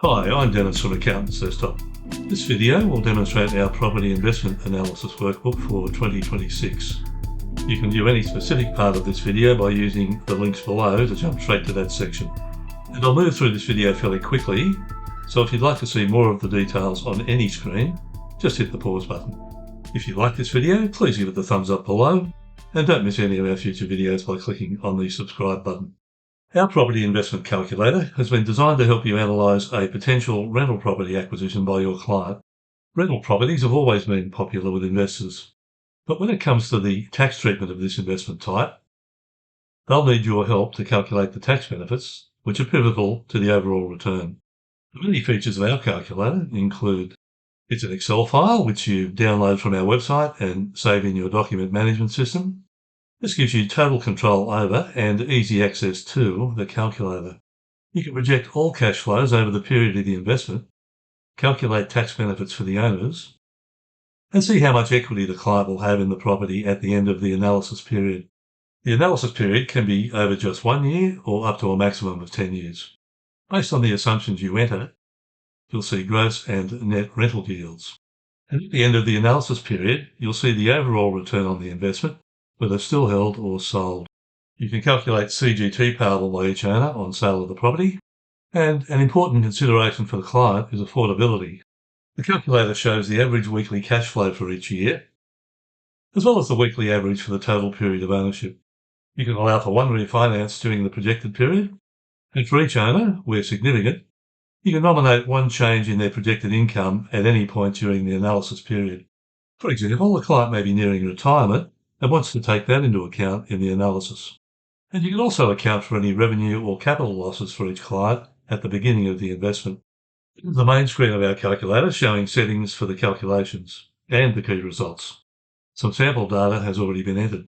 Hi, I'm Dennis from Accountants Desktop. This video will demonstrate our property investment analysis workbook for 2026. You can view any specific part of this video by using the links below to jump straight to that section. And I'll move through this video fairly quickly, so if you'd like to see more of the details on any screen, just hit the pause button. If you like this video, please give it the thumbs up below, and don't miss any of our future videos by clicking on the subscribe button. Our property investment calculator has been designed to help you analyse a potential rental property acquisition by your client. Rental properties have always been popular with investors, but when it comes to the tax treatment of this investment type, they'll need your help to calculate the tax benefits, which are pivotal to the overall return. The many features of our calculator include it's an Excel file which you download from our website and save in your document management system. This gives you total control over and easy access to the calculator. You can project all cash flows over the period of the investment, calculate tax benefits for the owners, and see how much equity the client will have in the property at the end of the analysis period. The analysis period can be over just 1 year or up to a maximum of 10 years. Based on the assumptions you enter, you'll see gross and net rental yields. And at the end of the analysis period, you'll see the overall return on the investment, whether still held or sold. You can calculate CGT payable by each owner on sale of the property, and an important consideration for the client is affordability. The calculator shows the average weekly cash flow for each year, as well as the weekly average for the total period of ownership. You can allow for one refinance during the projected period, and for each owner, where significant, you can nominate one change in their projected income at any point during the analysis period. For example, a client may be nearing retirement and wants to take that into account in the analysis. And you can also account for any revenue or capital losses for each client at the beginning of the investment. This is the main screen of our calculator showing settings for the calculations and the key results. Some sample data has already been entered.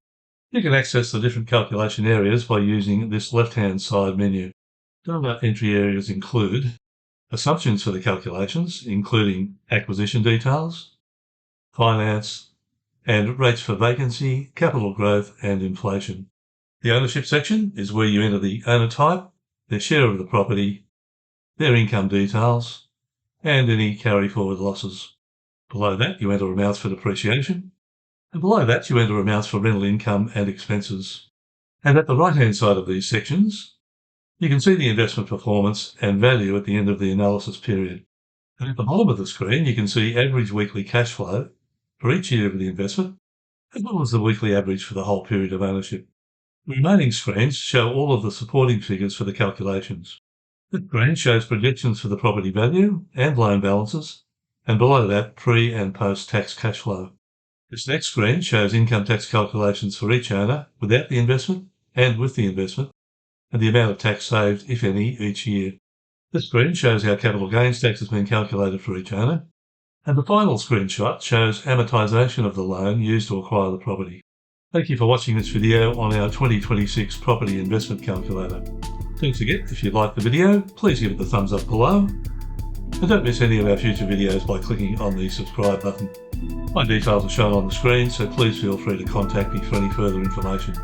You can access the different calculation areas by using this left-hand side menu. Data entry areas include assumptions for the calculations, including acquisition details, finance, and rates for vacancy, capital growth, and inflation. The ownership section is where you enter the owner type, their share of the property, their income details, and any carry forward losses. Below that, you enter amounts for depreciation, and below that, you enter amounts for rental income and expenses. And at the right-hand side of these sections, you can see the investment performance and value at the end of the analysis period. And at the bottom of the screen, you can see average weekly cash flow for each year of the investment, as well as the weekly average for the whole period of ownership. The remaining screens show all of the supporting figures for the calculations. This screen shows projections for the property value and loan balances, and below that, pre- and post-tax cash flow. This next screen shows income tax calculations for each owner without the investment and with the investment, and the amount of tax saved, if any, each year. This screen shows how capital gains tax has been calculated for each owner, and the final screenshot shows amortisation of the loan used to acquire the property. Thank you for watching this video on our 2026 property investment calculator. Don't forget, if you liked the video, please give it the thumbs up below, and don't miss any of our future videos by clicking on the subscribe button. My details are shown on the screen, so please feel free to contact me for any further information.